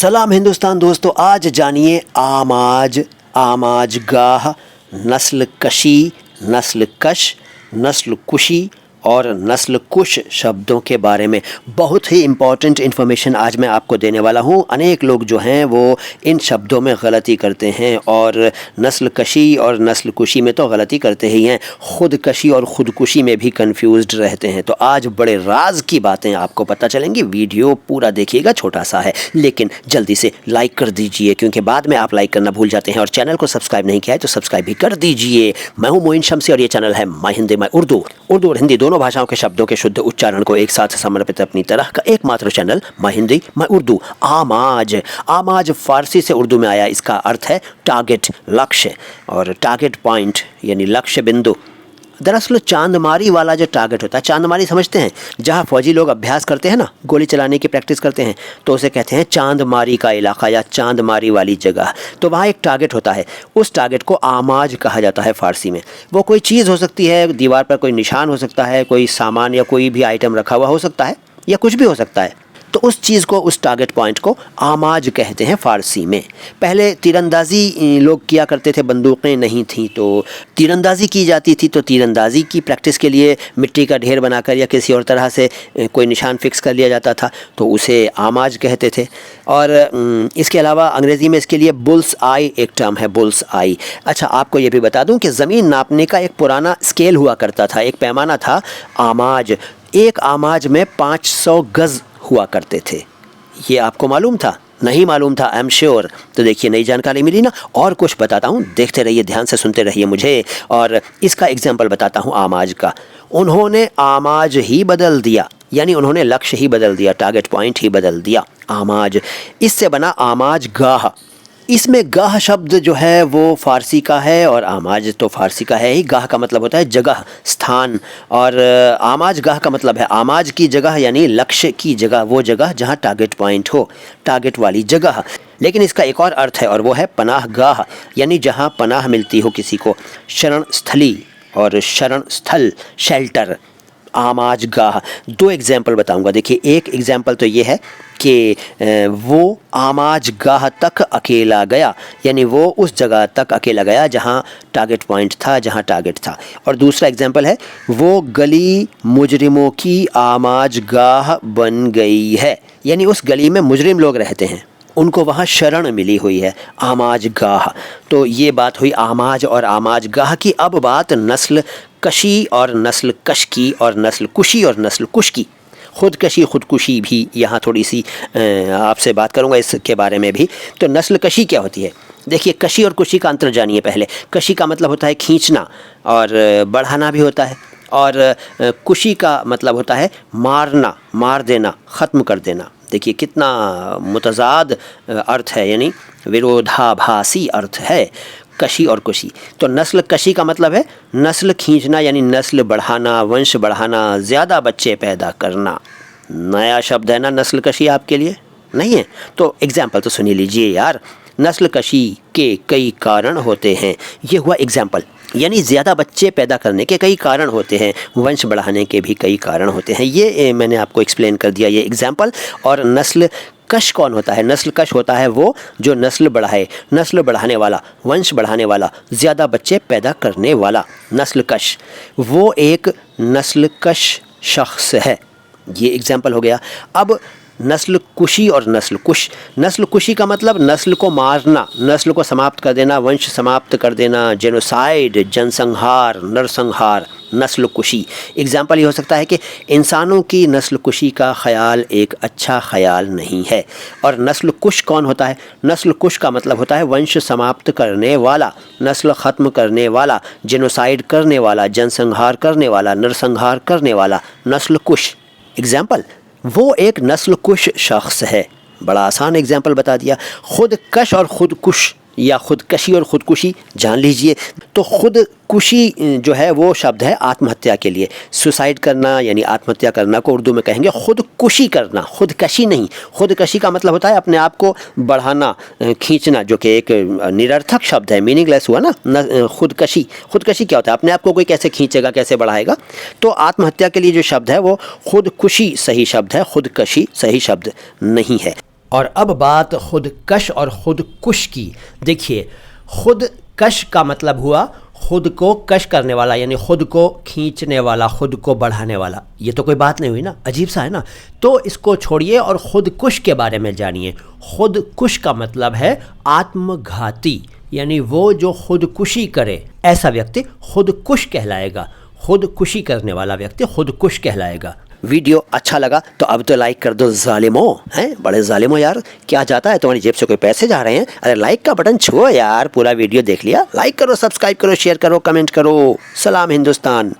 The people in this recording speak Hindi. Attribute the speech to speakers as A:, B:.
A: सलाम हिंदुस्तान दोस्तों, आज जानिए आमाज गाह, नस्ल कशी, नस्ल कश, नस्ल कुशी और नस्ल कुश शब्दों के बारे में। बहुत ही इम्पॉर्टेंट इन्फॉर्मेशन आज मैं आपको देने वाला हूँ। अनेक लोग जो हैं वो इन शब्दों में गलती करते हैं और नस्ल कशी और नस्ल कुशी में तो गलती करते ही हैं, ख़ुद कशी और ख़ुदकुशी में भी कंफ्यूज्ड रहते हैं। तो आज बड़े राज की बातें आपको पता चलेंगी। वीडियो पूरा देखिएगा, छोटा सा है लेकिन जल्दी से लाइक कर दीजिए क्योंकि बाद में आप लाइक करना भूल जाते हैं। और चैनल को सब्सक्राइब नहीं किया है तो सब्सक्राइब भी कर दीजिए। मैं हूँ मोइन शम्सी और ये चैनल है माय हिंदी माय उर्दू। उर्दू और हिंदी दोनों भाषाओं के शब्दों के शुद्ध उच्चारण को एक साथ समर्पित अपनी तरह का एकमात्र channel my Hindi my Urdu. आमाज फारसी से उर्दू में आया। इसका अर्थ है टारगेट, लक्ष्य, और टारगेट पॉइंट यानी लक्ष्य बिंदु। दरअसल चांदमारी वाला जो टारगेट होता है, चांदमारी समझते हैं, जहाँ फौजी लोग अभ्यास करते हैं ना, गोली चलाने की प्रैक्टिस करते हैं, तो उसे कहते हैं चांदमारी का इलाका या चांदमारी वाली जगह। तो वहाँ एक टारगेट होता है, उस टारगेट को आमाज कहा जाता है फ़ारसी में। वो कोई चीज़ हो सकती है, दीवार पर कोई निशान हो सकता है, कोई सामान या कोई भी आइटम रखा हुआ हो सकता है, या कुछ भी हो सकता है। तो उस चीज़ को, उस टारगेट पॉइंट को आमाज कहते हैं फ़ारसी में। पहले तीरंदाजी लोग किया करते थे, बंदूकें नहीं थीं तो तीरंदाजी की जाती थी। तो तीरंदाजी की प्रैक्टिस के लिए मिट्टी का ढेर बनाकर या किसी और तरह से कोई निशान फिक्स कर लिया जाता था, तो उसे आमाज कहते थे। और इसके अलावा अंग्रेज़ी में इसके लिए बुल्स आई एक टर्म है, बुल्स आई। अच्छा, आपको ये भी बता दूं कि ज़मीन नापने का एक पुराना स्केल हुआ करता था, एक पैमाना था आमाज। एक आमाज में 500 गज़ हुआ करते थे। ये आपको मालूम था? नहीं मालूम था, आई एम श्योर। तो देखिए, नई जानकारी मिली ना। और कुछ बताता हूँ, देखते रहिए, ध्यान से सुनते रहिए मुझे। और इसका एग्जाम्पल बताता हूँ आमाज का। उन्होंने आमाज ही बदल दिया, यानी उन्होंने लक्ष्य ही बदल दिया, टारगेट पॉइंट ही बदल दिया। आमाज, इससे बना आमाज गाह। इसमें गाह शब्द जो है वो फ़ारसी का है और आमाज तो फ़ारसी का है ही। गाह का मतलब होता है जगह, स्थान, और आमाज गाह का मतलब है आमाज की जगह, यानी लक्ष्य की जगह, वो जगह जहाँ टारगेट पॉइंट हो, टारगेट वाली जगह। लेकिन इसका एक और अर्थ है और वो है पनाह गाह, यानी जहाँ पनाह मिलती हो किसी को। शरण स्थली और शरण स्थल, शेल्टर, आमाज गाह। दो एग्जाम्पल बताऊंगा। देखिए, एक एग्जाम्पल तो ये है कि वो आमाज गाह तक अकेला गया, यानी वो उस जगह तक अकेला गया जहाँ टारगेट पॉइंट था, जहाँ टारगेट था। और दूसरा एग्जाम्पल है, वो गली मुजरिमों की आमाज गाह बन गई है, यानी उस गली में मुजरिम लोग रहते हैं, उनको वहाँ शरण मिली हुई है, आमाज गाह। तो ये बात हुई आमाज और आमाज गाह की। अब बात नस्ल कशी और नस्ल कश की, और नस्ल कुशी और नस्ल कुश की। ख़ुदकशी ख़ुदकुशी भी यहाँ थोड़ी सी आपसे बात करूँगा इसके बारे में भी। तो नस्ल कशी क्या होती है? देखिए, कशी और कुशी का अंतर जानिए पहले। कशी का मतलब होता है खींचना और बढ़ाना भी होता है, और कुशी का मतलब होता है मारना, मार देना, ख़त्म कर देना। देखिए कितना मुतज़ाद अर्थ है, यानी विरोधाभासी अर्थ है कशी और कुशी। तो नस्ल कशी का मतलब है नस्ल खींचना, यानी नस्ल बढ़ाना, वंश बढ़ाना, ज़्यादा बच्चे पैदा करना। नया शब्द है ना नस्ल कशी आपके लिए? नहीं है? तो एग्जाम्पल तो सुनी लीजिए यार। नस्ल कशी के कई कारण होते हैं, ये हुआ एग्जाम्पल, यानी ज़्यादा बच्चे पैदा करने के कई कारण होते हैं, वंश बढ़ाने के भी कई कारण होते हैं। ये मैंने आपको एक्सप्लेन कर दिया, ये एग्जाम्पल। और नस्ल कश कौन होता है? नस्ल कश होता है वो जो नस्ल बढ़ाए, नस्ल बढ़ाने वाला, वंश बढ़ाने वाला, ज़्यादा बच्चे पैदा करने वाला। नस्ल कश, वो एक नस्ल कश शख्स है। ये एग्जाम्पल हो गया। अब नस्ल कुशी और नस्ल कुश। नस्ल कुशी का मतलब नस्ल को मारना, नस्ल को समाप्त कर देना, वंश समाप्त कर देना, जेनोसाइड, जनसंहार, नरसंहार, नस्ल कुशी। एग्जाम्पल ये हो सकता है कि इंसानों की नस्ल कुशी का ख्याल एक अच्छा ख्याल नहीं है। और नस्ल कुश कौन होता है? नस्ल कुश का मतलब होता है वंश समाप्त करने वाला, नस्ल ख़त्म करने वाला, जेनोसाइड करने वाला, जनसंहार करने वाला, नरसंहार करने वाला, नस्ल कुश। एग्जाम्पल, वो एक नस्ल कुश शख्स है। बड़ा आसान एग्जाम्पल बता दिया। खुद कश और खुद कुश या खुदकशी और ख़ुदकुशी जान लीजिए। तो खुदकुशी जो है वो शब्द है आत्महत्या के लिए। सुसाइड करना यानी आत्महत्या करना को उर्दू में कहेंगे खुदकुशी करना, खुदकशी नहीं। खुदकशी का मतलब होता है अपने आप को बढ़ाना, खींचना, जो कि एक निरर्थक शब्द है, मीनिंगलेस हुआ ना। खुदकशी, खुदकशी क्या होता है? अपने आप को कोई कैसे खींचेगा, कैसे बढ़ाएगा। तो आत्महत्या के लिए जो शब्द है वो खुदकुशी सही शब्द है, खुदकशी सही शब्द नहीं है। और अब बात खुदकश और खुदकुश की। देखिए, खुदकश का मतलब हुआ खुद को कश करने वाला, यानी खुद को खींचने वाला, खुद को बढ़ाने वाला। ये तो कोई बात नहीं हुई ना, अजीब सा है ना। तो इसको छोड़िए और खुदकुश के बारे में जानिए। खुदकुश का मतलब है आत्मघाती, यानी वो जो खुदकुशी करे, ऐसा व्यक्ति खुदकुश कहलाएगा। खुदकुशी करने वाला व्यक्ति खुदकुश कहलाएगा। वीडियो अच्छा लगा तो अब तो लाइक कर दो जालिमो, हैं बड़े जालिमो यार। क्या जाता है, तुम्हारी जेब से कोई पैसे जा रहे हैं? अरे लाइक का बटन छुओ यार, पूरा वीडियो देख लिया, लाइक करो, सब्सक्राइब करो, शेयर करो, कमेंट करो। सलाम हिंदुस्तान।